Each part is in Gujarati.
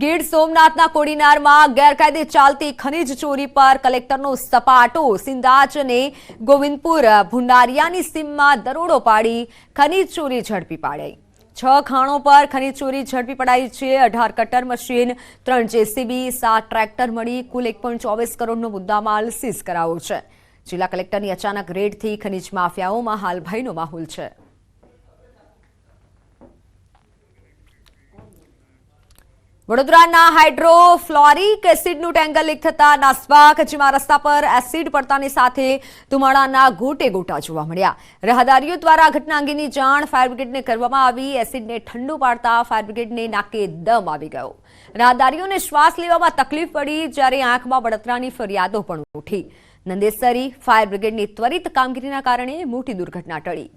ગીર સોમનાથના કોડીનારમાં ગેરકાયદે ચાલતી ખનીજ ચોરી પર કલેક્ટરનો સપાટો સિંધાજ અને ગોવિંદપુર ભુંડારિયાની સીમમાં દરોડો પાડી ખનીજ ચોરી ઝડપી પાડી 6 ખાણો પર ખનીજ ચોરી ઝડપી પડાઈ છે। 18 કટર મશીન 3 જેસીબી 7 ટ્રેક્ટર મળી કુલ 1.24 કરોડનો મુદ્દામાલ સીઝ કરાયો છે। જિલ્લા કલેક્ટરની અચાનક રેડથી ખનીજ માફિયાઓમાં હાલ ભયનો માહોલ છે। વડોદરાના હાઇડ્રોફ્લોરિક એસિડનું ટેન્કર લીક થતા નાસભાગ જેમાં રસ્તા પર એસિડ પડતાની સાથે ધુમાડાના ગોટે ગોટા જોવા મળ્યા। રાહદારીઓ દ્વારા ઘટના અંગેની જાણ ફાયર બ્રિગેડને કરવામાં આવી। એસિડને ઠંડુ પાડતા ફાયર બ્રિગેડને નાકે દમ આવી ગયો। રાહદારીઓને શ્વાસ લેવામાં તકલીફ પડી જ્યારે આંખમાં બળતરાની ફરિયાદો પણ ઉઠી। નંદેસરી ફાયર બ્રિગેડની ત્વરિત કામગીરીના કારણે મોટી દુર્ઘટના ટળી।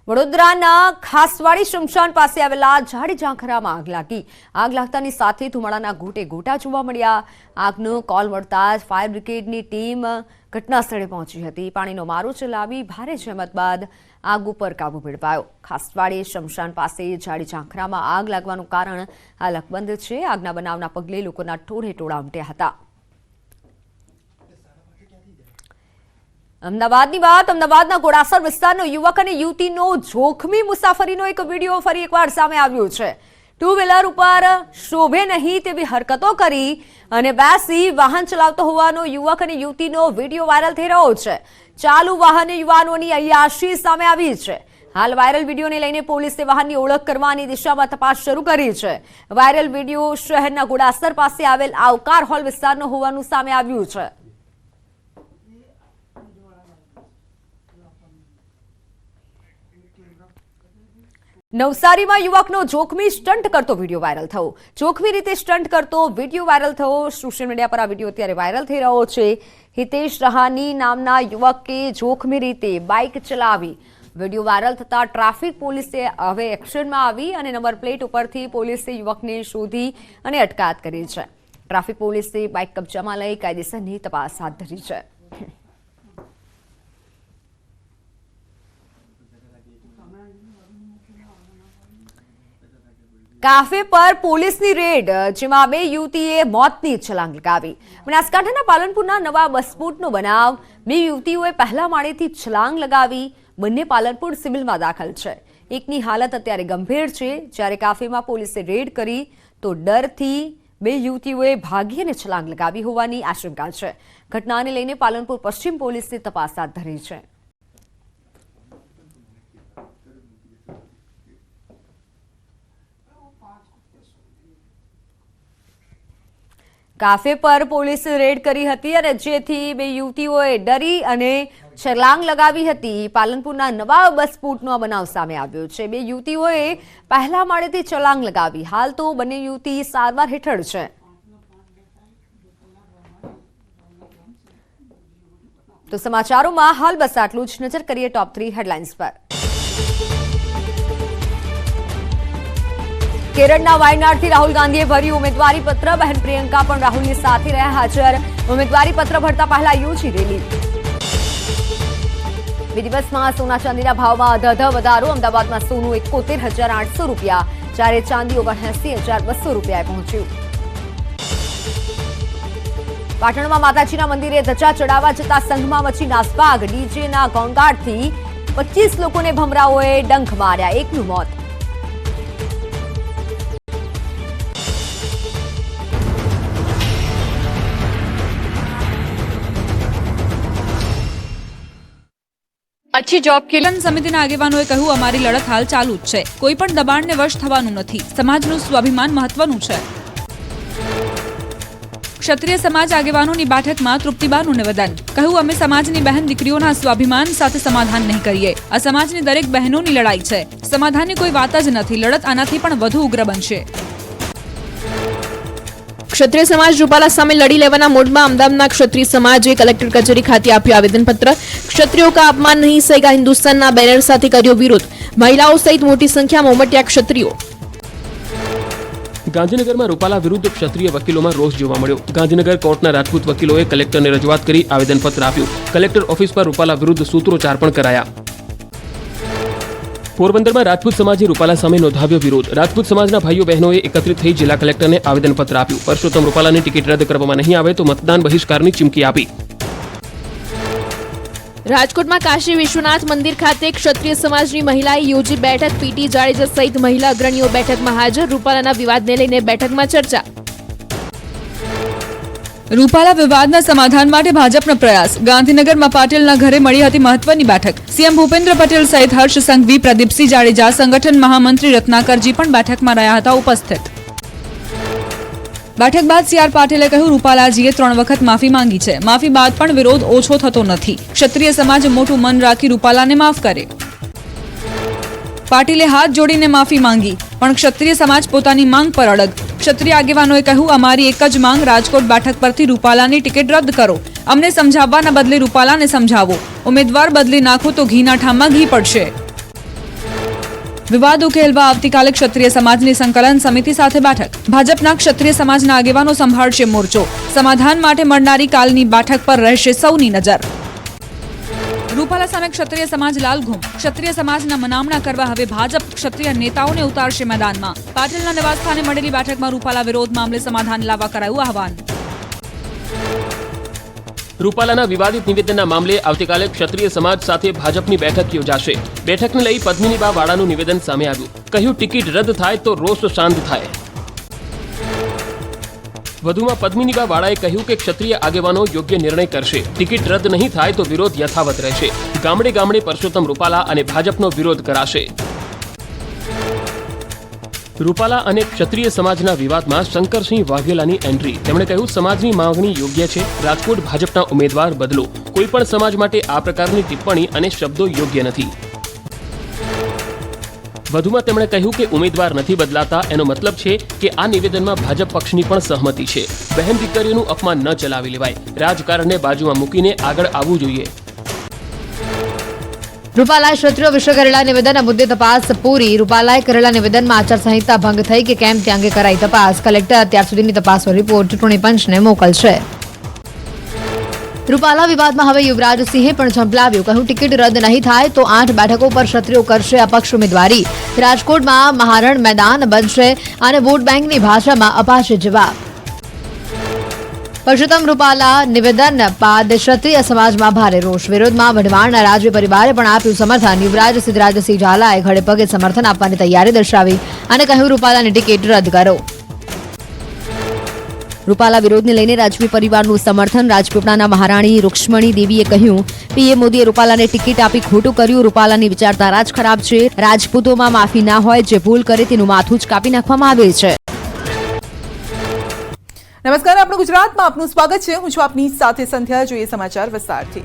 વડોદરાના ખાસવાડી શમશાન પાસે આવેલા ઝાડી ઝાંખરામાં આગ લાગી। આગ લાગતાની સાથે ધુમાડાના ગોટે ગોટા જોવા મળ્યા। આગનો કોલ મળતા જ ફાયર બ્રિગેડની ટીમ ઘટના સ્થળે પહોંચી હતી। પાણીનો મારો ચલાવી ભારે જહેમત બાદ આગ ઉપર કાબુ મેળવાયો। ખાસવાડી શમશાન પાસે ઝાડી ઝાંખરામાં આગ લાગવાનું કારણ હાલ અકબંધ છે। આગના બનાવના પગલે લોકોના ટોળે ટોળા ઉમટ્યા હતા। અમદાવાદની વાત અમદાવાદના ઘોડાસર વિસ્તારનો યુવક અને યુવતીનો જોખમી મુસાફરીનો એક વિડીયો ફરી એકવાર સામે આવ્યો છે। 2 વ્હીલર ઉપર શોભે નહીં તેવી હરકતો કરી અને બેસી વાહન ચલાવતો હોવાનો યુવક અને યુવતીનો વિડીયો વાયરલ થઈ રહ્યો છે। ચાલુ વાહન યુવાનોની અયાશી સામે આવી છે। હાલ વાયરલ વિડીયોને લઈને પોલીસે વાહનની ઓળખ કરવાની દિશામાં તપાસ શરૂ કરી છે। વાયરલ વિડીયો શહેરના ઘોડાસર પાસે આવેલ આવકાર હોલ વિસ્તારનો હોવાનું સામે આવ્યું છે। નવસારીમાં યુવકનો જોખમી સ્ટન્ટ કરતો વિડીયો વાયરલ થયો। જોખમી રીતે સ્ટન્ટ કરતો વિડીયો વાયરલ થયો। સોશિયલ મીડિયા પર આ વિડીયો અત્યારે વાયરલ થઈ રહ્યો છે। હિતેશ રહાની નામના યુવકે જોખમી રીતે બાઇક ચલાવી। વિડીયો વાયરલ થતા ટ્રાફિક પોલીસે હવે એક્શનમાં આવી અને નંબર પ્લેટ ઉપરથી પોલીસે યુવકને શોધી અને અટકાયત કરી છે। ટ્રાફિક પોલીસે બાઇક કબજામાં લઈ કાયદેસરની તપાસ હાથ ધરી છે। કાફે પર પોલીસની રેડ જેમાં 2 યુવતીએ મોતની છલાંગ લગાવી। બનાસકાંઠાના પાલનપુરના નવા બસપોર્ટનો બનાવ। 2 યુવતીઓએ પહેલા માળેથી છલાંગ લગાવી। બંને પાલનપુર સિવિલમાં દાખલ છે। એકની હાલત અત્યારે ગંભીર છે જ્યારે કાફેમાં પોલીસે રેડ કરી તો ડરથી 2 યુવતીઓએ ભાગી અને છલાંગ લગાવી હોવાની આશંકા છે। ઘટનાને લઈને પાલનપુર પશ્ચિમ પોલીસે તપાસ હાથ ધરી છે। કાફે પર પોલીસે રેડ કરી હતી અને જેથી 2 યુવતીઓએ ડરી અને છલાંગ લગાવી હતી। પાલનપુરના નવા બસપોર્ટનો બનાવ સામે આવ્યો છે। 2 યુવતીઓએ પહેલા માળેથી છલાંગ લગાવી। હાલ તો બંને યુવતી સારવાર હેઠળ છે। તો સમાચારોમાં હાલ બસ આટલું જ। નજર કરીએ ટોપ 3 હેડલાઇન્સ પર। કેરળના વાયનાડથી રાહુલ ગાંધીએ ભર્યું ઉમેદવારી પત્ર। બહેન પ્રિયંકા પણ રાહુલની સાથે રહ્યા હાજર। ઉમેદવારી પત્ર ભરતા પહેલા યોજી રેલી। 2 દિવસમાં સોના ચાંદીના ભાવમાં અધધ વધારો। અમદાવાદમાં સોનું 71,800 રૂપિયા જ્યારે ચાંદી 79,200 રૂપિયાએ પહોંચ્યું। પાટણમાં માતાજીના મંદિરે ધજા ચડાવવા જતા સંઘમાં મચી નાસભાગ। ડીજેના ઘોંઘાટથી 25 લોકોને ભમરાઓએ ડંખ માર્યા। એકનું મોત। अच्छी जॉब के लिए समितिના આગેવાનોએ કહ્યું અમારી લડત હાલ ચાલુ જ છે। કોઈ પણ દબાણને વશ થવાનું નથી। સમાજનું સ્વાભિમાન મહત્વનું છે। ક્ષત્રિય સમાજ આગેવાનોની બેઠકમાં તૃપ્તિબાનું નિવેદન। કહ્યું અમે સમાજની બહેન દીકરીઓના સ્વાભિમાન સાથે સમાધાન નહીં કરીએ। આ સમાજની દરેક બહેનોની લડાઈ છે। સમાધાનની કોઈ વાત જ નથી। લડત આનાથી પણ વધુ ઉગ્ર બનશે। ક્ષત્રિય સમાજ રૂપાલા સામે લડી લેવાના મૂડમાં અમદાવાદના ક્ષત્રિય સમાજે કલેક્ટર કચેરી ખાતે આપ્યું આવેદનપત્ર। ક્ષત્રિયો કા અપમાન નહીં સહેગા હિન્દુસ્તાનના બેનર સાથે કર્યો વિરોધ। મહિલાઓ સહિત મોટી સંખ્યામાં ઉમટ્યા ક્ષત્રિયો। ગાંધીનગરમાં રૂપાલા વિરુદ્ધ ક્ષત્રિય વકીલોમાં રોષ જોવા મળ્યો। ગાંધીનગર કોર્ટના રાજપૂત વકીલોએ કલેક્ટરને રજૂઆત કરી આવેદનપત્ર આપ્યું। કલેક્ટર ઓફિસ પર રૂપાલા વિરુદ્ધ સૂત્રોચ્ચાર પણ કરાયા। પોરબંદરમાં રાજપૂત સમાજે રૂપાલા સામે નોંધાવ્યો વિરોધ. રાજપૂત સમાજના ભાઈઓ બહેનોએ એકત્રિત થઈ જિલ્લા કલેક્ટરને આવેદનપત્ર આપ્યું. પરસોત્તમ રૂપાલાની ટિકિટ રદ કરવામાં નહીં આવે તો મતદાન બહિષ્કારની ચીમકી આપી. રાજકોટમાં કાશી વિશ્વનાથ મંદિર ખાતે ક્ષત્રિય સમાજની મહિલાએ યોજી બેઠક. પીટી જાડેજા સહિત મહિલા અગ્રણીઓ બેઠકમાં હાજર. રૂપાલાના વિવાદને લઈને બેઠકમાં ચર્ચા. રૂપાલા વિવાદના સમાધાન માટે ભાજપનો પ્રયાસ. ગાંધીનગરમાં પાટીલના ઘરે મળી હતી મહત્વની બેઠક. સીએમ ભૂપેન્દ્ર પટેલ સહિત હર્ષ સંઘવી, પ્રદીપસિંહ જાડેજા, સંગઠન મહામંત્રી રત્નાકરજી પણ બેઠકમાં રહ્યા હતા ઉપસ્થિત. બેઠક બાદ સીઆર પાટીલે કહ્યું, રૂપાલાજીએ 3 વખત માફી માંગી છે. માફી બાદ પણ વિરોધ ઓછો થતો નથી. ક્ષત્રિય સમાજ મોટું મન રાખી રૂપાલાને માફ કરે. પાટીલે હાથ જોડીને માફી માંગી, પણ ક્ષત્રિય સમાજ પોતાની માંગ પર અડગ. ક્ષત્રિય આગેવાનોએ કહ્યું, અમારી એક જ માંગ, રાજકોટ બેઠક પરથી રૂપાલાની ટિકિટ રદ કરો. અમને સમજાવવાના બદલે રૂપાલાને સમજાવો. ઉમેદવાર બદલી નાખો તો ઘીના ઠામમાં ઘી પડશે. વિવાદ ઉકેલવા આવતીકાલે ક્ષત્રિય સમાજની સંકલન સમિતિ સાથે બેઠક. ભાજપના ક્ષત્રિય સમાજના આગેવાનો સંભાળશે મોરચો. સમાધાન માટે મળનારી કાલની બેઠક પર રહેશે સૌની નજર. રૂપાલા સામે ક્ષત્રિય સમાજ લાલઘુમ. ક્ષત્રિય સમાજના મનામણા કરવા હવે ભાજપ ક્ષત્રિય નેતાઓને ઉતારશે મેદાનમાં. પાટીલના નિવાસસ્થાને મળેલી બેઠકમાં રૂપાલા વિરોધ મામલે સમાધાન લાવવા કરાયું આહવાન. રૂપાલાના વિવાદિત નિવેદનના મામલે આવતીકાલે ક્ષત્રિય સમાજ સાથે ભાજપની બેઠક યોજાશે. બેઠકને લઈ પદ્મિનીબા વાળાનું નિવેદન સામે આવ્યું. કહ્યું, ટિકિટ રદ થાય તો રોષ શાંત થાય. વધુમાં પદ્મિનીબા વાળાએ કહ્યું કે ક્ષત્રિય આગેવાનો યોગ્ય નિર્ણય કરશે. ટિકિટ રદ નહીં થાય તો વિરોધ યથાવત રહેશે. ગામડે ગામડે પરસોત્તમ રૂપાલા અને ભાજપનો વિરોધ કરાશે. રૂપાલા અને ક્ષત્રિય સમાજના વિવાદમાં શંકરસિંહ વાઘેલાની એન્ટ્રી. તેમણે કહ્યું, સમાજની માંગણી યોગ્ય છે. રાજકોટ ભાજપના ઉમેદવાર બદલો. કોઈ પણ સમાજ માટે આ પ્રકારની ટિપ્પણી અને શબ્દો યોગ્ય નથી. વધુમાં તેમણે કહ્યું કે ઉમેદવાર નથી બદલાતા એનો મતલબ છે કે આ નિવેદનમાં ભાજપ પક્ષની પણ સહમતિ છે. બહેન દીકરીઓનું અપમાન ન ચલાવી લેવાય. રાજકારણને બાજુમાં મૂકીને આગળ આવવું જોઈએ. રૂપાલાએ ક્ષત્રિયો વિશે કરેલા નિવેદનના મુદ્દે તપાસ પૂરી. રૂપાલાએ કરેલા નિવેદનમાં આચારસંહિતા ભંગ થઈ કે કેમ તે અંગે કરાઈ તપાસ. કલેક્ટર અત્યાર સુધીની તપાસનો રિપોર્ટ ચૂંટણી પંચને મોકલશે. રૂપાલા વિવાદમાં હવે યુવરાજસિંહે પણ ઝંપલાવ્યું. કહ્યું, ટિકિટ રદ નહીં થાય તો 8 બેઠકો પર ક્ષત્રિયો કરશે અપક્ષ ઉમેદવારી. રાજકોટમાં મહારણ મેદાન બનશે અને વોટ બેંકની ભાષામાં અપાશે જવાબ. પરસોત્તમ રૂપાલા નિવેદન બાદ ક્ષત્રિય સમાજમાં ભારે રોષ. વિરોધમાં વઢવાણના રાજવી પરિવારે પણ આપ્યું સમર્થન. યુવરાજ સિદ્ધરાજસિંહ ઝાલાએ ખડે પગે સમર્થન આપવાની તૈયારી દર્શાવી અને કહ્યું, રૂપાલાની ટિકિટ રદ કરો. રૂપાલા વિરોધને લઈને રાજવી પરિવારનું સમર્થન. રાજપીપળાના મહારાણી રૂક્ષ્મણી દેવીએ કહ્યું, પીએમ મોદીએ રૂપાલાને ટિકિટ આપી ખોટું કર્યું. રૂપાલાની વિચારધારા જ ખરાબ છે. રાજપૂતોમાં માફી ના હોય. જે ભૂલ કરે તેનું માથું જ કાપી નાખવામાં આવે છે. નમસ્કાર, આપણું ગુજરાતમાં આપનું સ્વાગત છે. હું છું આપની સાથે સંધ્યા. જોઈએ સમાચાર વિસ્તારથી.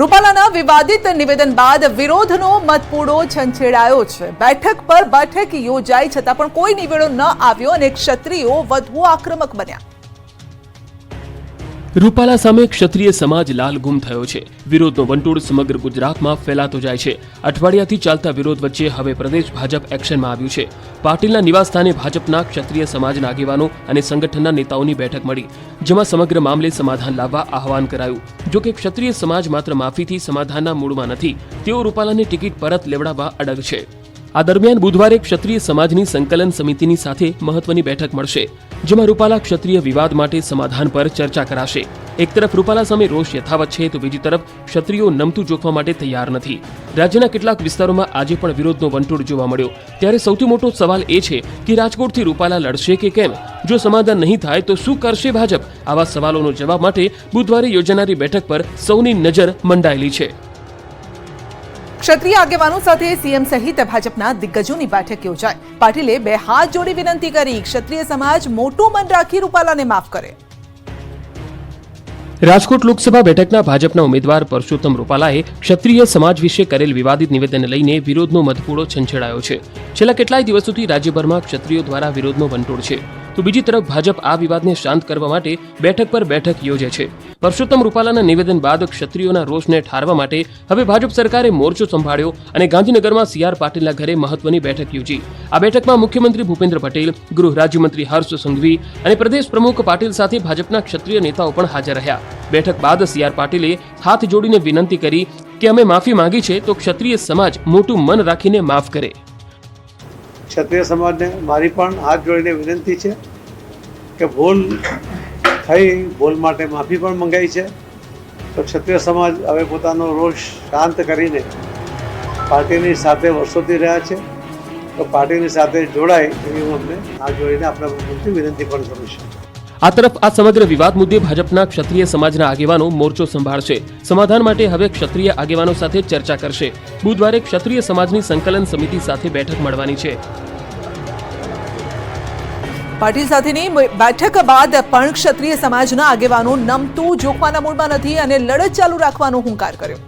રૂપાલાના વિવાદિત નિવેદન બાદ વિરોધનો મતપૂડો છંછેડાયો છે. બેઠક પર બેઠક યોજાઈ છતાં પણ કોઈ નિવેડો ન આવ્યો અને ક્ષત્રિયો વધુ આક્રમક બન્યા. રૂપાલા સામે ક્ષત્રિય સમાજ લાલઘુમ થયો છે. વિરોધનો વંટોળ સમગ્ર ગુજરાતમાં ફેલાતો જાય છે. અઠવાડિયાથી ચાલતા વિરોધ વચ્ચે હવે પ્રદેશ ભાજપ એક્શનમાં આવ્યું છે. પાટીલના નિવાસસ્થાને ભાજપના ક્ષત્રિય સમાજના આગેવાનો અને સંગઠનના નેતાઓની બેઠક મળી, જેમાં સમગ્ર મામલે સમાધાન લાવવા આહવાન કરાયું. જો કે ક્ષત્રિય સમાજ માત્ર માફીથી સમાધાનના મૂડમાં નથી. તેઓ રૂપાલાની ટિકિટ પરત લેવડાવવા અડગ છે. આ દરમિયાન બુધવારે ક્ષત્રિય સમાજની સંકલન સમિતિની સાથે મહત્વની બેઠક મળશે, જેમાં રૂપાલા ક્ષત્રિય વિવાદ માટે સમાધાન પર ચર્ચા કરાશે. એક તરફ રૂપાલા સામે રોષ યથાવત છે તો બીજી તરફ ક્ષત્રિયો નમતું જોખવા માટે તૈયાર નથી. રાજ્યના કેટલાક વિસ્તારોમાં આજે પણ વિરોધનો વંટોળ જોવા મળ્યો. ત્યારે સૌથી મોટો સવાલ એ છે કે રાજકોટથી રૂપાલા લડશે કે કેમ? જો સમાધાન નહીં થાય તો શું કરશે ભાજપ? આવા સવાલોનો જવાબ માટે બુધવારે યોજાનારી બેઠક પર સૌની નજર મંડાયેલી છે. ક્ષત્રિય આગેવાનો સાથે સીએમ સહિત ભાજપના દિગ્ગજોની બેઠક યોજાઈ. પાટીલે 2 હાથ જોડી વિનંતી કરી, ક્ષત્રિય સમાજ મોટું મન રાખી રૂપાલાને માફ કરે. રાજકોટ લોકસભા બેઠકના ભાજપના ઉમેદવાર પરસોત્તમ રૂપાલાએ ક્ષત્રિય સમાજ વિશે કરેલ વિવાદિત નિવેદનને લઈને વિરોધનો મતપૂડો છંછેડાયો છે. છેલ્લા કેટલાય દિવસોથી રાજ્યભરમાં ક્ષત્રિયો દ્વારા વિરોધનો વંટોળ છે. તો બીજી તરફ ભાજપ આ વિવાદને શાંત કરવા માટે બેઠક પર બેઠક યોજે છે. પરસોત્તમ રૂપાલાના નિવેદન બાદ ક્ષત્રિયોના રોષને ઠારવા માટે હવે ભાજપ સરકારે મોરચો સંભાળ્યો અને ગાંધીનગરમાં સી.આર. પાટીલના ઘરે મહત્વની બેઠક યોજી. આ બેઠકમાં મુખ્યમંત્રી ભૂપેન્દ્ર પટેલ, ગૃહ રાજ્યમંત્રી હર્ષ સંઘવી અને પ્રદેશ પ્રમુખ પાટીલ સાથે ભાજપના ક્ષત્રિય નેતાઓ પણ હાજર રહ્યા. બેઠક બાદ સી.આર. પાટીલે હાથ જોડીને વિનંતી કરી કે અમે માફી માંગી છે તો ક્ષત્રિય સમાજ મોટું મન રાખીને માફ કરે. ક્ષત્રિય સમાજને મારી પણ હાથ જોડીને વિનંતી છે કે ભૂલ થઈ, ભૂલ માટે માફી પણ મંગાઈ છે. તો ક્ષત્રિય સમાજ હવે પોતાનો રોષ શાંત કરીને પાર્ટીની સાથે વર્ષોથી રહ્યા છે, તો પાર્ટીની સાથે જોડાય એવી હું અમને હાથ જોડીને આપણા મુખ્યમંત્રી વિનંતી પણ કરું છું. આ તરફ આ સમગ્ર વિવાદ મુદ્દે ભાજપના ક્ષત્રિય સમાજના આગેવાનો મોરચો સંભાળશે. સમાધાન માટે હવે ક્ષત્રિય આગેવાનો સાથે ચર્ચા કરશે. બુધવારે ક્ષત્રિય સમાજની સંકલન સમિતિ સાથે બેઠક મળવાની છે. પાટીલ સાથેની બેઠક બાદ પણ ક્ષત્રિય સમાજના આગેવાનો નમતું જોખવાના મૂડમાં નથી અને લડત ચાલુ રાખવાનો હુંકાર કર્યો.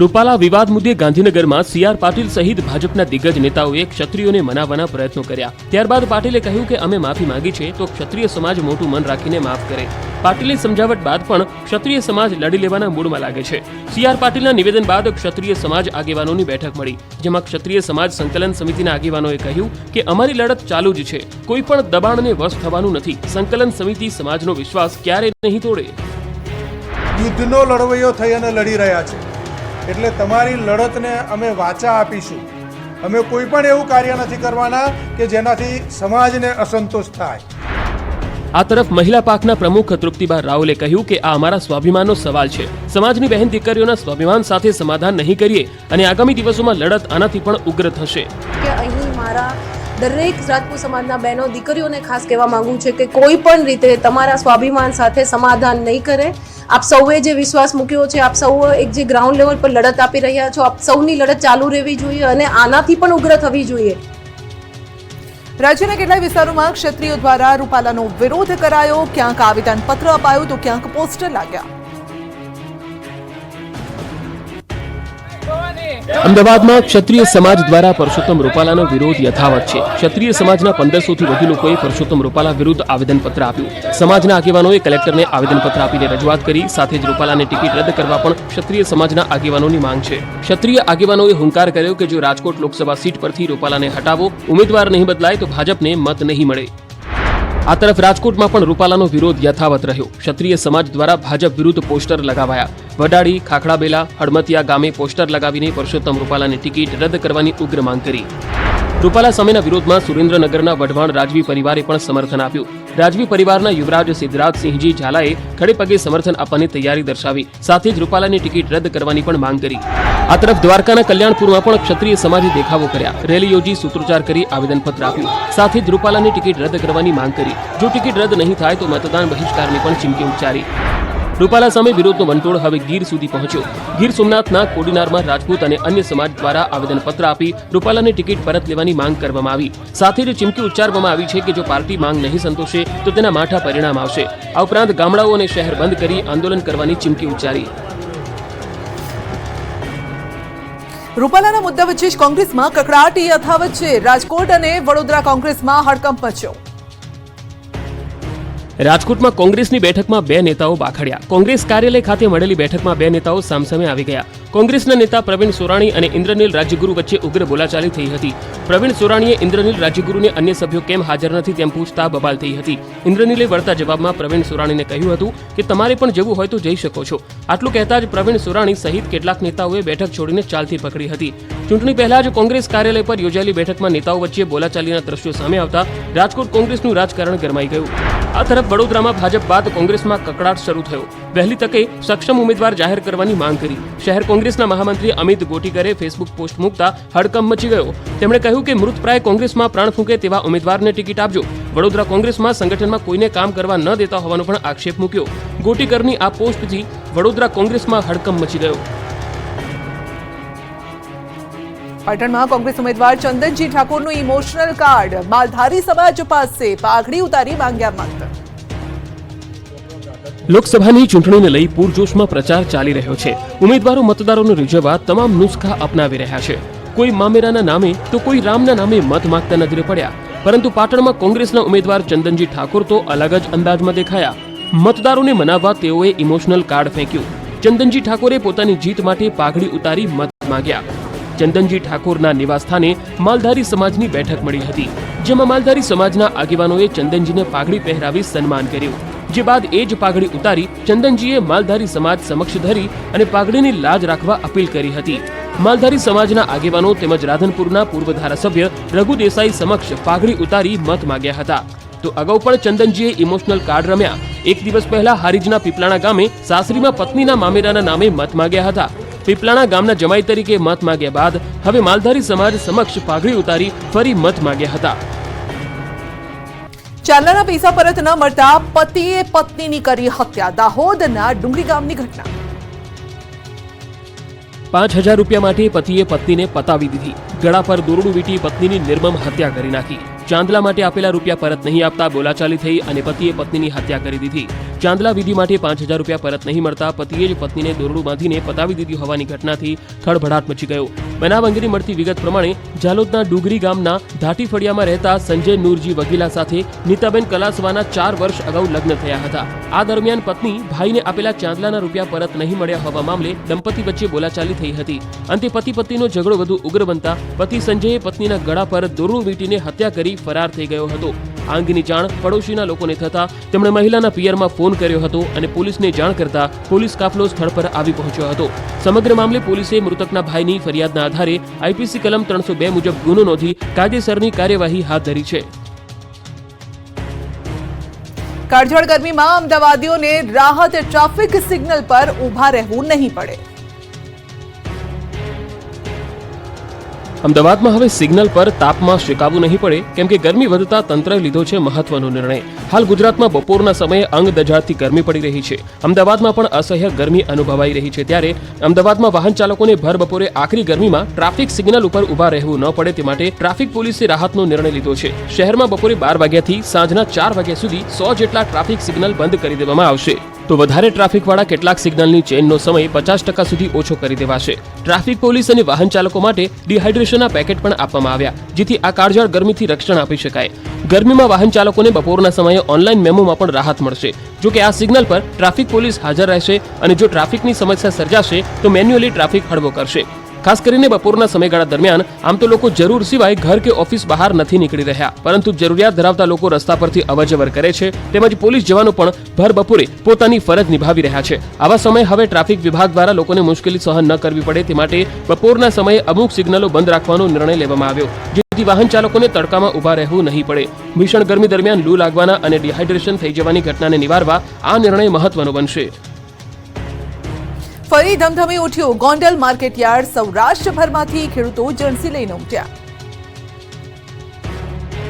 રૂપાલા વિવાદ મુદ્દે ગાંધીનગરમાં સી.આર. પાટીલ સહિત ભાજપના દિગ્ગજ નેતાઓએ ક્ષત્રિયોને મનાવવાના પ્રયત્નો કર્યા. ત્યારબાદ પાટીલે કહ્યું કે અમે માફી માંગી છે તો ક્ષત્રિય સમાજ મોટું મન રાખીને માફ કરે. પાટીલની સમજાવટ બાદ પણ ક્ષત્રિય સમાજ લડી લેવાના મૂડમાં લાગે છે. સી.આર. પાટીલના નિવેદન બાદ ક્ષત્રિય સમાજ આગેવાનોની બેઠક મળી, જેમાં ક્ષત્રિય સમાજ સંકલન સમિતિના આગેવાનોએ કહ્યું કે અમારી લડત ચાલુ જ છે, કોઈ પણ દબાણને વશ થવાનું નથી. સંકલન સમિતિ સમાજનો વિશ્વાસ ક્યારે નહીં તોડે. યુદ્ધનો લડવૈયો થઈ અને લડી રહ્યા છે, એટલે તમારી લડતને અમે વાચા આપીશું. અમે કોઈ પણ એવું કાર્ય નથી કરવાના કે જેનાથી સમાજને અસંતોષ થાય. આ તરફ મહિલા પાકના પ્રમુખ તૃપ્તિબા રાવલે કહ્યું કે આ અમારા સ્વાભિમાનનો સવાલ છે. સમાજની બહેન દીકરીઓના સ્વાભિમાન સાથે સમાધાન નહીં કરીએ અને આગામી દિવસોમાં લડત આનાથી પણ ઉગ્ર થશે. કે અહીં મારા દરેક રાજપૂત સમાજના બહેનો દીકરીઓને ખાસ કહેવા માંગુ છે કે કોઈ પણ રીતે તમારા સ્વાભિમાન સાથે સમાધાન નહીં કરે. આપ સૌએ જે વિશ્વાસ મૂક્યો છે, આપ સૌ એક જે ગ્રાઉન્ડ લેવલ પર લડત આપી રહ્યા છો, આપ સૌની લડત ચાલુ રહેવી જોઈએ અને આનાથી પણ ઉગ્ર થવી જોઈએ. રાજ્યના કેટલાય વિસ્તારોમાં ક્ષત્રિયો દ્વારા રૂપાલાનો વિરોધ કરાયો. ક્યાંક આવેદનપત્ર અપાયું તો ક્યાંક પોસ્ટર લાગ્યા. અમદાવાદમાં ક્ષત્રિય સમાજ દ્વારા પરસોત્તમ રૂપાલાનો વિરોધ યથાવત છે. ક્ષત્રિય સમાજના 1500થી વધુ લોકોએ પરસોત્તમ રૂપાલા વિરુદ્ધ આવેદનપત્ર આપ્યું. સમાજના આગેવાનોએ કલેક્ટરને આવેદનપત્ર આપીને રજૂઆત કરી. સાથે જ રૂપાલાની ટિકિટ રદ કરવા પણ ક્ષત્રિય સમાજના આગેવાનોની માંગ છે. ક્ષત્રિય આગેવાનોએ હુંકાર કર્યો કે જો રાજકોટ લોકસભા સીટ પરથી રૂપાલાને હટાવો, ઉમેદવાર નહીં બદલાય તો ભાજપને મત નહીં મળે. આ તરફ રાજકોટમાં પણ રૂપાલાનો વિરોધ યથાવત રહ્યો. ક્ષત્રિય સમાજ દ્વારા ભાજપ વિરુદ્ધ પોસ્ટર લગાવાયા. વડાડી, ખાખડાબેલા, હડમતિયા ગામે પોસ્ટર લગાવીને પરસોત્તમ રૂપાલાની ટિકિટ રદ કરવાની ઉગ્ર માંગ કરી. રૂપાલા સામેના વિરોધમાં સુરેન્દ્રનગરના વઢવાણ રાજવી પરિવારે પણ સમર્થન આપ્યું. રાજવી પરિવારના યુવરાજ સિદ્ધરાજસિંહજી ઝાલાએ ખડે પગે સમર્થન આપવાની તૈયારી દર્શાવી. સાથે જ રૂપાલાની ટિકિટ રદ કરવાની પણ માંગ કરી. આ તરફ દ્વારકાના કલ્યાણપુરમાં પણ ક્ષત્રિય સમાજે દેખાવો કર્યા. રેલી યોજી સૂત્રોચ્ચાર કરી આવેદનપત્ર આપ્યું. સાથે જ રૂપાલાની ટિકિટ રદ કરવાની માંગ કરી. જો ટિકિટ રદ નહીં થાય તો મતદાન બહિષ્કારની પણ ચીમકી ઉચ્ચારી. રૂપાલા સામે વિરોધનો વંટોળ હવે ગીર સુધી પહોંચ્યો. ગીર સોમનાથના કોડીનારમાં રાજપૂત અને અન્ય સમાજ દ્વારા આવેદનપત્ર આપી રૂપાલાની ટિકિટ પરત લેવાની માંગ કરવામાં આવી. સાથે જ ચીમકી ઉચ્ચારવામાં આવી છે કે જો પાર્ટી માંગ નહીં સંતોષે તો તેના માઠા પરિણામ આવશે. આ ઉપરાંત ગામડાઓ અને શહેર બંધ કરી આંદોલન કરવાની ચીમકી ઉચ્ચારી. રૂપાલાના મુદ્દા વચ્ચે જ કોંગ્રેસમાં કકડાટ યથાવત છે. રાજકોટ અને વડોદરા કોંગ્રેસમાં હડકંપ મચ્યો. રાજકોટમાં કોંગ્રેસની બેઠકમાં બે નેતાઓ બાખડ્યા. કોંગ્રેસ કાર્યાલય ખાતે મળેલી બેઠકમાં બે નેતાઓ સામસામે આવી ગયા. કોંગ્રેસના નેતા પ્રવીણ સોરાણી અને ઇન્દ્રનીલ રાજ્યગુરુ વચ્ચે ઉગ્ર બોલાચાલી થઈ હતી. પ્રવીણ સોરાણીએ ઇન્દ્રનીલ રાજ્યગુરુને અન્ય સભ્યો કેમ હાજર નથી તેમ પૂછતા બબાલ થઈ હતી. ઇન્દ્રનીલે વળતા જવાબમાં પ્રવીણ સોરાણીને કહ્યું હતું કે તમારે પણ જવું હોય તો જઈ શકો છો. આટલું કહેતા જ પ્રવીણ સોરાણી સહિત કેટલાક નેતાઓએ બેઠક છોડીને ચાલતી પકડી હતી. ચૂંટણી પહેલા જ કોંગ્રેસ કાર્યાલય પર યોજાયેલી બેઠકમાં નેતાઓ વચ્ચે બોલાચાલીના દ્રશ્યો સામે આવતા રાજકોટ કોંગ્રેસનું રાજકારણ ગરમાઈ ગયું. આ તરફ વડોદરામાં ભાજપ બાદ કોંગ્રેસમાં કકડાટ શરૂ થયો. વહેલી તકે સક્ષમ ઉમેદવાર જાહેર કરવાની માંગ કરી. શહેર કોંગ્રેસના મહામંત્રી અમિત ગોટીકરે ફેસબુક પોસ્ટ મૂકતા હડકંપ મચી ગયો. તેમણે કહ્યું કે મૃતપ્રાય કોંગ્રેસમાં પ્રાણ ફૂંકે તેવા ઉમેદવારને ટિકિટ આપજો. વડોદરા કોંગ્રેસમાં સંગઠનમાં કોઈને કામ કરવા ન દેતા હોવાનો પણ આક્ષેપ મૂક્યો. ગોટીકરની આ પોસ્ટથી વડોદરા કોંગ્રેસમાં હડકંપ મચી ગયો. પાટણમાં કોંગ્રેસ ઉમેદવાર ચંદનજી ઠાકોરનું ઇમોશનલ કાર્ડ. માલધારી સમાજ પાસે પાઘડી ઉતારી માંગ્યા મત. લોકસભાની ચૂંટણીને લઈ પૂરજોશમાં પ્રચાર ચાલી રહ્યો છે. ઉમેદવારો મતદારોને રીઝવવા તમામ નુસ્ખા અપનાવી રહ્યા છે. કોઈ મામેરાના નામે તો કોઈ રામના નામે મત માંગતા નજરે પડ્યા. પરંતુ પાટણમાં કોંગ્રેસના ઉમેદવાર ચંદનજી ઠાકોર તો અલગ જ અંદાજમાં દેખાયા. મતદારોને મનાવવા તેઓએ ઇમોશનલ કાર્ડ ફેંક્યું. ચંદનજી ઠાકોરે પોતાની જીત માટે પાઘડી ઉતારી મત માંગ્યા. ચંદનજી ઠાકોરના નિવાસસ્થાને માલધારી સમાજની બેઠક મળી હતી, જેમાં માલધારી સમાજના આગેવાનોએ ચંદનજીને પાઘડી પહેરાવી સન્માન કર્યું. જે બાદ એ જ પાઘડી ઉતારી ચંદનજીએ માલધારી સમાજ સમક્ષ ધરી અને પાઘડીની લાજ રાખવા અપીલ કરી હતી. માલધારી સમાજના આગેવાનો તેમજ રાધનપુરના પૂર્વ ધારાસભ્ય રઘુ દેસાઈ સમક્ષ પાઘડી ઉતારી મત માંગ્યા હતા. તો અગાઉ પણ ચંદનજીએ ઇમોશનલ કાર્ડ રમ્યા. એક દિવસ પહેલા હારીજના પીપલાણા ગામે સાસરીમાં પત્નીના મામેરાના નામે મત માંગ્યા હતા. પીપલાણા ગામના જમાઈ તરીકે મત માંગ્યા બાદ હવે માલધારી સમાજ સમક્ષ પાઘડી ઉતારી ફરી મત માંગ્યા હતા. ચાંદલાના પૈસા પરત ન મળતા પતિએ પત્નીની કરી હત્યા. દાહોદના ડુંગરી ગામની ઘટના. 5,000 રૂપિયા માટે પતિએ પત્નીને પતાવી દીધી. ગળા પર દોરડું વીંટી પત્નીની નિર્મમ હત્યા કરી નાખી. ચાંદલા માટે આપેલા રૂપિયા પરત નહીં આપતા બોલાચાલી થઈ અને પતિએ પત્નીની હત્યા કરી દીધી. ચાંદલા વિધિ માટે 5,000 રૂપિયા પરત નહીં મળતા પતિએ જ પત્નીને દોરડું બાંધીને પતાવી દીધી હોવાની ઘટનાથી ખળભળાટ મચી ગયો. બનાવ અંગેની મળતી વિગત પ્રમાણે જાલોદના ડુંગરી ગામના ધાટી ફળિયામાં રહેતા સંજય નૂરજી વગીલા સાથે નીતાબેન કલાસવાના 4 વર્ષ અગાઉ લગ્ન થયા હતા. આ દરમિયાન પત્ની ભાઈને આપેલા ચાંદલાના રૂપિયા પરત નહીં મળ્યા હોવા મામલે દંપતી વચ્ચે બોલાચાલી થઈ હતી. અંતે પતિ પત્નીનો ઝઘડો વધુ ઉગ્ર બનતા પતિ સંજયે પત્નીના ગળા પર દોરડું વીંટીને હત્યા કરી ફરાર થઈ ગયો હતો. આ અંગેની જાણ પડોશીના લોકોને થતા તેમણે મહિલાના પિયરમાં ફોન કર્યો હતો અને પોલીસને જાણ કરતા પોલીસ કાફલો સ્થળ પર આવી પહોંચ્યો હતો. સમગ્ર મામલે પોલીસે મૃતકના ભાઈની ફરિયાદના આધારે આઈપીસી કલમ 302 મુજબ ગુનો નોંધી કાયદેસરની કાર્યવાહી હાથ ધરી છે. કાળઝાળ ગરમીમાં અમદાવાદીઓને રાહત. ટ્રાફિક સિગ્નલ પર ઊભા રહેવું નહીં પડે. અમદાવાદમાં હવે સિગ્નલ પર તાપમાં શેકાવું નહીં પડે, કેમ કે ગરમી વધતા તંત્રએ લીધો છે મહત્વનો નિર્ણય. હાલ ગુજરાતમાં બપોરના સમયે અંગ દજાડતી ગરમી પડી રહી છે. અમદાવાદમાં પણ અસહ્ય ગરમી અનુભવાઈ રહી છે. ત્યારે અમદાવાદમાં વાહન ચાલકોને ભર બપોરે આખરી ગરમીમાં ટ્રાફિક સિગ્નલ ઉપર ઊભા રહેવું ન પડે તે માટે ટ્રાફિક પોલીસે રાહતનો નિર્ણય લીધો છે. શહેરમાં બપોરે 12 વાગ્યાથી સાંજના 4 વાગ્યા સુધી 100 જેટલા ટ્રાફિક સિગ્નલ બંધ કરી દેવામાં આવશે. તો વધારે ટ્રાફિકવાળા કેટલાક સિગ્નલની ચેઇનનો સમય 50% સુધી ઓછો કરી દેવાશે. ટ્રાફિક પોલીસ અને વાહન ચાલકો માટે ડિહાઇડ્રેશનના પેકેટ પણ આપવામાં આવ્યા, જેથી આ કાળઝાળ ગરમીથી રક્ષણ આપી શકાય. ગરમીમાં વાહન ચાલકોને બપોરના સમયે ઓનલાઈન મેમોમાં પણ રાહત મળશે. જો કે આ સિગ્નલ પર ટ્રાફિક પોલીસ હાજર રહેશે અને જો ટ્રાફિકની સમસ્યા સર્જાશે તો મેન્યુઅલી ટ્રાફિક હળવો કરશે. ખાસ કરીને બપોરના સમયગાળા દરમિયાન આમ તો લોકો જરૂર સિવાય ઘર કે ઓફિસ બહાર નથી નીકળી રહ્યા, પરંતુ જરૂરિયાત ધરાવતા લોકો રસ્તા પરથી અવરજવર કરે છે. તેમજ પોલીસ જવાનો પણ ભર બપોરે પોતાની ફરજ નિભાવી રહ્યા છે. આવા સમયે હવે ટ્રાફિક વિભાગ દ્વારા લોકોને મુશ્કેલી સહન ન કરવી પડે તે માટે બપોરના સમયે અમુક સિગ્નલો બંધ રાખવાનો નિર્ણય લેવામાં આવ્યો, જેથી વાહન ચાલકોને તડકામાં ઊભા રહેવું નહીં પડે. ભીષણ ગરમી દરમિયાન લૂ લાગવાના અને ડિહાઇડ્રેશન થઈ જવાની ઘટનાને નિવારવા આ નિર્ણય મહત્વનો બનશે. ફરી ધમધમી ઉઠ્યું ગોંડલ માર્કેટ યાર્ડ. સૌરાષ્ટ્રભરમાંથી ખેડૂતો જણસી લઈને ઉમટ્યા.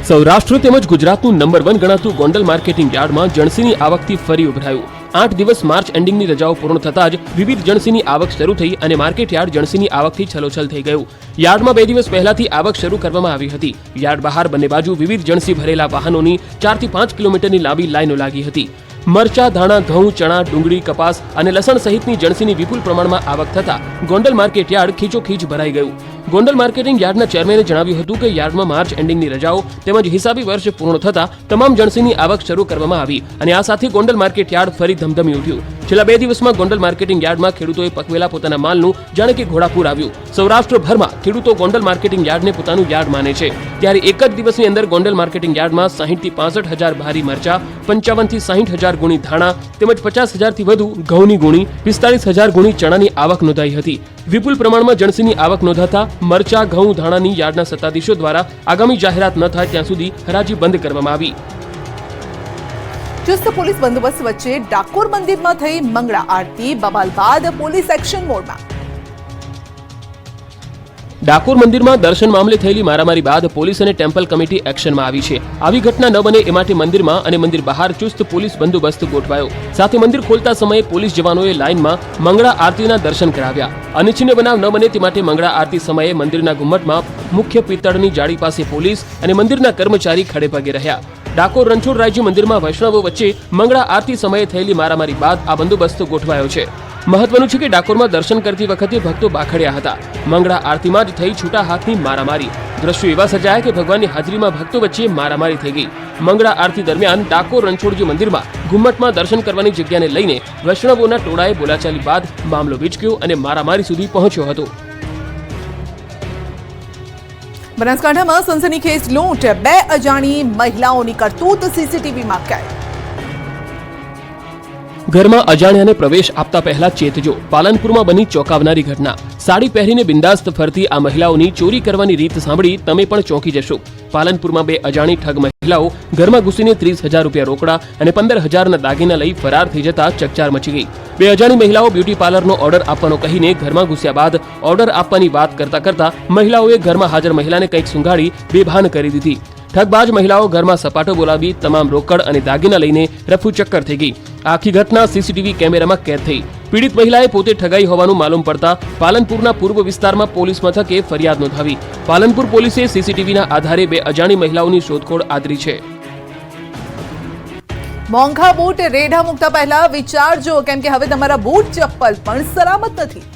સૌરાષ્ટ્ર તેમજ ગુજરાતનું નંબર 1 ગણાતું ગોંડલ માર્કેટિંગ યાર્ડમાં જણસીની આવકથી ફરી ઉભરાયું. 8 દિવસ માર્ચ એન્ડિંગની રજાઓ પૂર્ણ થતાં જ વિવિધ જણસીની આવક શરૂ થઈ અને માર્કેટ યાર્ડ જણસીની આવકથી છલોછલ થઈ ગયું. યાર્ડમાં 2 દિવસ પહેલાથી આવક શરૂ કરવામાં આવી હતી. યાર્ડ બહાર બંને બાજુ વિવિધ જણસી ભરેલા વાહનોની 4 થી 5 કિલોમીટરની લાંબી લાઈનો લાગી હતી. મરચા, ધાણા, ઘઉં, ચણા, ડુંગળી, કપાસ અને લસણ સહિતની જણસીની વિપુલ પ્રમાણમાં આવક થતા ગોંડલ માર્કેટ યાર્ડ ખીચોખીચ ભરાઈ ગયું. ગોંડલ માર્કેટિંગ યાર્ડના ચેરમેને જણાવ્યું હતું કે યાર્ડમાં માર્ચ એન્ડિંગની રજાઓ તેમજ હિસાબી વર્ષ પૂર્ણ થતા તમામ જણસીની આવક શરૂ કરવામાં આવી અને આ સાથે ગોંડલ માર્કેટ યાર્ડ ફરી ધમધમી ઉઠ્યું. છેલ્લા 2 દિવસમાં ગોંડલ માર્કેટિંગ યાર્ડમાં ખેડૂતોએ પકવેલા પોતાના માલનું જાણે કે ઘોડાપૂર આવ્યું. સૌરાષ્ટ્રભરમાં ખેડૂતો ગોંડલ માર્કેટિંગ યાર્ડને પોતાનું યાર્ડ માને છે. ત્યારે એક જ દિવસની અંદર ગોંડલ માર્કેટિંગ યાર્ડમાં 60 થી 65 હજાર ભારી મરચા, 55 થી 60 હજાર ગુણી ધાણા તેમજ 50 હજારથી વધુ ઘઉંની ગુણી, 45 હજાર ગુણી ચણાની આવક નોંધાઈ હતી. વિપુલ પ્રમાણમાં જણસીની આવક નોંધાતા મરચા, ઘઉં, ધાણાની યાર્ડના સત્તાધીશો દ્વારા આગામી જાહેરાત ન થાય ત્યાં સુધી હરાજી બંધ કરવામાં આવી. ચુસ્ત પોલીસ બંદોબસ્ત વચ્ચે ડાકોર મંદિરમાં થઈ મંગળા આરતી. બવાલ બાદ પોલીસ એક્શન મોડમાં. ડાકોર મંદિરમાં દર્શન મામલે થયેલી મારામારી બાદ પોલીસ અને ટેમ્પલ કમિટી એક્શનમાં આવી છે. આવી ઘટના ન બને એ માટે મંદિરમાં અને મંદિર બહાર ચુસ્ત પોલીસ બંદોબસ્ત ગોઠવાયો. સાથે મંદિર ખોલતા સમયે પોલીસ જવાનોએ લાઇનમાં મંગળા આરતીના દર્શન કરાવ્યા. અનિચ્છનીય બનાવ ન બને તે માટે મંગળા આરતી સમયે મંદિરના ગુમ્મટમાં મુખ્ય પિત્તળની જાળી પાસે પોલીસ અને મંદિરના કર્મચારી ખડે પગે રહ્યા. ડાકોર રણછોડ રાજ્ય મંદિરમાં વૈષ્ણવો વચ્ચે મંગળા આરતી સમયે થયેલી મારામારી બાદ આ બંદોબસ્ત ગોઠવાયો છે. મહત્વનું છે કે ડાકોરમાં દર્શન કરતી વખતે ભક્તો બાખડ્યા હતા. મંગળા આરતીમાં જ થઈ છૂટા હાથની મારામારી, દ્રશ્યો એવા સર્જાયા કે ભગવાનની હાજરીમાં ભક્તો વચ્ચે મારામારી થઈ ગઈ. મંગળા આરતી દરમિયાન ડાકોર રણછોડજી મંદિરમાં ગુમ્મટમાં દર્શન કરવાની જગ્યાને લઈને વૈષ્ણવોના ટોળાએ બોલાચાલી બાદ મામલો વિચક્યો અને મારામારી સુધી પહોંચ્યો હતો. બનાસકાંઠામાં સનસનીખેજ લૂંટ, 2 અજાણી મહિલાઓની કરતૂત સીસીટીવીમાં કેદ. ઘરમાં અજાણ્યાને પ્રવેશ આપતા પહેલા ચેતજો. પાલનપુરમાં બની ચોંકાવનારી ઘટના. સાડી પહેરીને બિંદાસ્ત ફરતી આ મહિલાઓની ચોરી કરવાની રીત સાંભળી તમે પણ ચોંકી જશો. પાલનપુરમાં 2 અજાણી ઠગ મહિલાઓ ઘરમાં ઘૂસીને 30,000 રૂપિયા રોકડા અને 15,000ના દાગીના લઈ ફરાર થઈ જતા ચકચાર મચી ગઈ. 2 અજાણી મહિલાઓ બ્યુટી પાર્લરનો ઓર્ડર આપવાનો કહીને ઘરમાં ઘૂસ્યા બાદ ઓર્ડર આપવાની વાત કરતા મહિલાઓએ ઘરમાં હાજર મહિલાને કંઈક સૂંઘાડી બેભાન કરી દીધી. ઠગબાજ મહિલાઓ ઘરમાં સપાટો બોલાવી તમામ રોકડ અને દાગીના લઈને રફુચક્કર થઈ ગઈ. આખી ઘટના સીસીટીવી કેમેરામાં કેદ થઈ. પીડિત મહિલાએ પોતે ઠગાઈ હોવાનું માલુમ પડતા પાલનપુરના પૂર્વ વિસ્તારમાં પોલીસ મથકે ફરિયાદ નોંધાવી. પાલનપુર પોલીસે સીસીટીવીના આધારે 2 અજાણી મહિલાઓની શોધખોળ આદરી છે. મોંઘા બૂટ રેઢા મૂકતા પહેલા વિચારજો, કેમ કે હવે તમારા બૂટ ચપ્પલ પણ સલામત નથી.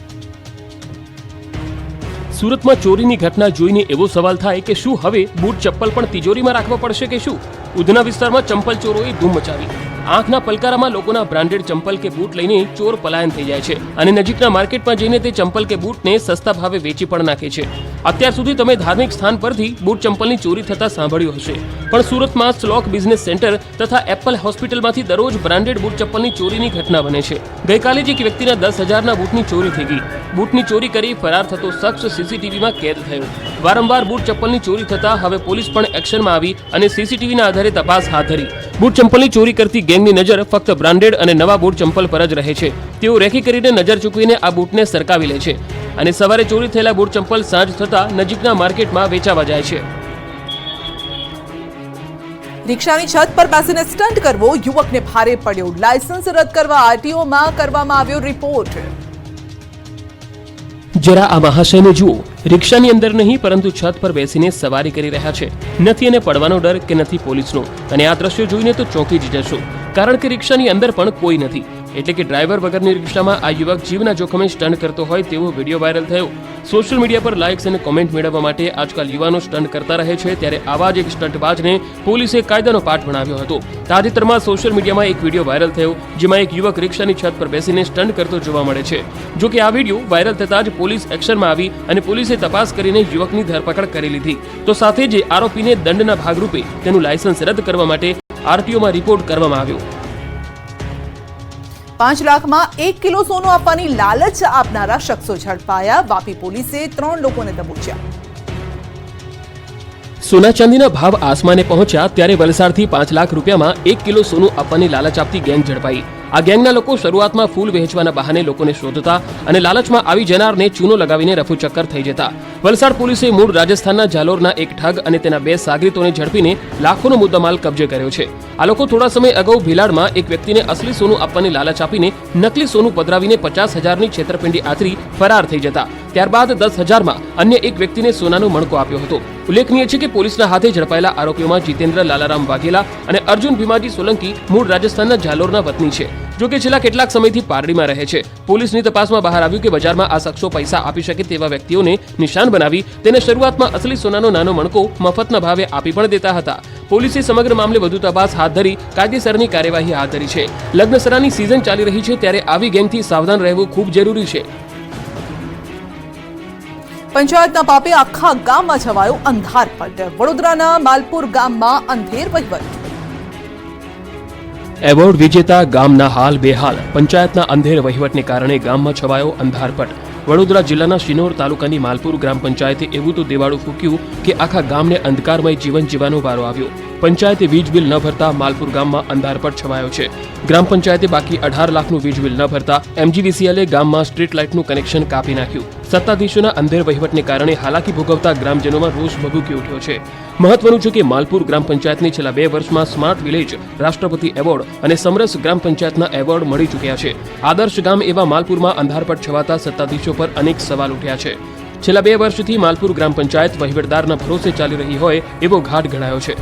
સુરતમાં ચોરીની ઘટના જોઈને એવો સવાલ થાય કે શું હવે બૂટ ચપ્પલ પણ તિજોરીમાં રાખવા પડશે કે શું? ઉધના વિસ્તારમાં ચંપલ ચોરોએ ધૂમ મચાવી. આંખના પલકારામાં લોકોના બ્રાન્ડેડ ચંપલ કે બૂટ લઈને ચોર પલાયન થઈ જાય છે અને નજીકના માર્કેટમાં જઈને તે ચંપલ કે બૂટને સસ્તા ભાવે વેચી પણ નાખે છે. અત્યાર સુધી તમે ધાર્મિક સ્થાન પરથી બૂટ ચંપલની ચોરી થતા સાંભળ્યું હશે, પણ સુરતમાં સ્લોક બિઝનેસ સેન્ટર તથા એપલ હોસ્પિટલમાંથી દરરોજ બ્રાન્ડેડ બૂટ ચપ્પલની ચોરીની ઘટના બને છે. ગઈકાલે જ એક વ્યક્તિના 10,000ના બૂટની ચોરી થઈ ગઈ. બૂટની ચોરી કરી ફરાર થતો શખ્સ સીસીટીવીમાં કેદ થયો. વારંવાર બૂટ ચપ્પલની ચોરી થતા હવે પોલીસ પણ એક્શનમાં આવી અને સીસીટીવીના આધારે તપાસ હાથ ધરી. બૂટ ચંપલની ચોરી કરતી ગેંગની નજર ફક્ત બ્રાન્ડેડ અને નવા બૂટ ચંપલ પર જ રહે છે. તેઓ રેકી કરીને નજર ચૂકવીને આ બૂટને સરકાવી લે છે અને સવારે ચોરી થયેલા બૂટ ચંપલ સાંજ થતા નજીકના માર્કેટમાં વેચાવા જાય છે. રિક્ષાની છત પર બેસીને સ્ટન્ટ કરવો યુવકને ભારે પડ્યો. લાયસન્સ રદ કરવા આરટીઓમાં કરવામાં આવ્યો રિપોર્ટ. જરા આ મહાશયને જુઓ. રિક્ષાની અંદર નહીં પરંતુ છત પર બેસીને સવારી કરી રહ્યા છે. નથી એને પડવાનો ડર કે નથી પોલીસનો. અને આ દ્રશ્યો જોઈને તો ચોંકી જ જશો, કારણ કે રિક્ષાની અંદર પણ કોઈ નથી. એટલે કે ડ્રાઈવર વગરની રિક્ષામાં આ યુવક જીવના જોખમે સ્ટન્ટ કરતો હોય તેવો વિડીયો વાયરલ થયો. સોશિયલ મીડિયા પર લાઇક્સ અને કોમેન્ટ મેળવવા માટે આજકાલ યુવાનો સ્ટન્ટ કરતા રહે છે, ત્યારે આવા જ એક સ્ટન્ટબાજને પોલીસે કાયદાનો પાઠ ભણાવ્યો હતો. તાજેતરમાં સોશિયલ મીડિયામાં એક વિડીયો વાયરલ થયો, જેમાં એક યુવક રિક્ષાની છત પર બેસીને સ્ટન્ટ કરતો જોવા મળે છે. જો કે આ વિડીયો વાયરલ થતાં જ પોલીસ એક્શનમાં આવી અને પોલીસે તપાસ કરીને યુવકની ધરપકડ કરી લીધી. તો સાથે જ આરોપીને દંડના ભાગરૂપે તેનું લાયસન્સ રદ કરવા માટે આરટીઓમાં રિપોર્ટ કરવામાં આવ્યો. 5 લાખમાં 1 કિલો સોનું આપવાની લાલચ આપનારા શખ્સો ઝડપાયા. વાપી પોલીસે 3 લોકોને દબોચ્યા. સોના ચાંદીના ભાવ આસમાને પહોંચ્યા ત્યારે વલસાડથી 5 લાખ રૂપિયામાં 1 કિલો સોનું આપવાની લાલચ આપતી ગેંગ ઝડપાઈ. આ ગેંગના લોકો શરૂઆતમાં ફૂલ વહેંચવાના બહાને લોકોને શોધતા અને લાલચમાં આવી જનારને ચૂનો લગાવીને રફુચક્કર થઈ જતા. વલસાડ પોલીસે મૂળ રાજસ્થાનના જાલોરના એક ઠગ અને તેના 2 સાગરીતોને ઝડપીને લાખોનો મુદ્દામાલ કબજે કર્યો છે. આ લોકો થોડા સમય અગાઉ ભીલાડમાં એક વ્યક્તિને અસલી સોનું આપવાની લાલચ આપીને નકલી સોનું પધરાવીને 50,000ની છેતરપિંડી આચરી ફરાર થઈ જતા. ત્યારબાદ 10,000માં અન્ય એક વ્યક્તિને સોનાનો મણકો આપ્યો હતો. ઉલ્લેખનીય છે કે પોલીસના હાથે ઝડપાયેલા આરોપીઓમાં જીતેન્દ્ર લાલારામ વાઘેલા અને અર્જુન ભીમાજી સોલંકી મૂળ રાજસ્થાનના જાલોરના વતની છે. જો કે છેલ્લા કેટલાક સમયથી પારડીમાં રહે છે. પોલીસની તપાસમાં બહાર આવ્યું કે બજારમાં આ શખ્સો પૈસા આપી શકે તેવા વ્યક્તિઓને નિશાન બનાવી તેને શરૂઆતમાં અસલી સોનાનો નાનો મણકો મફતના ભાવે આપી પણ દેતા હતા. પોલીસે સમગ્ર મામલે વધુ તપાસ હાથ ધરી કાયદેસરની કાર્યવાહી હાથ ધરી છે. લગ્નસરાની સિઝન ચાલી રહી છે ત્યારે આવી ગેંગથી સાવધાન રહેવું ખૂબ જરૂરી છે. પંચાયતના પાપે આખા ગામમાં છવાયો અંધારપટ. વડોદરાના માલપુર ગામમાં અંધેર વહીવટ. એવોર્ડ વિજેતા ગામના હાલ બેહાલ. પંચાયતના અંધેર વહીવટને કારણે ગામમાં છવાયો અંધારપટ. વડોદરા જિલ્લાના શિનોર તાલુકાની માલપુર ગ્રામ પંચાયતે એવું તો દેવાળું ફૂક્યું કે આખા ગામને અંધકારમય જીવન જીવવાનો વારો આવ્યો. પંચાયતે વીજ બિલ ન ભરતા માલપુર ગામમાં અંધારપટ છવાયો છે. ગ્રામ પંચાયતે બાકી 18 લાખનું વીજ બિલ ન ભરતા MGVCL ગામમાં સ્ટ્રીટ લાઇટનું કનેક્શન કાપી નાખ્યું. સત્તાધીશોના અંધેર વહીવટને કારણે હાલાકી ભોગવતા ગ્રામજનોમાં રોષ ભભૂકી ઉઠ્યો છે. મહત્વનું છે કે માલપુર ગ્રામ પંચાયતને છેલ્લા 2 વર્ષમાં સ્માર્ટ વિલેજ રાષ્ટ્રપતિ એવોર્ડ અને સમરસ ગ્રામ પંચાયતના એવોર્ડ મળી ચૂક્યા છે. આદર્શ ગામ એવા માલપુરમાં અંધારપટ છવાતા સત્તાધીશો પર અનેક સવાલ ઉઠ્યા છે. છેલ્લા 2 વર્ષથી માલપુર ગ્રામ પંચાયત વહીવટદારના ભરોસે ચાલી રહી હોય એવો ઘાટ ઘડાયો છે.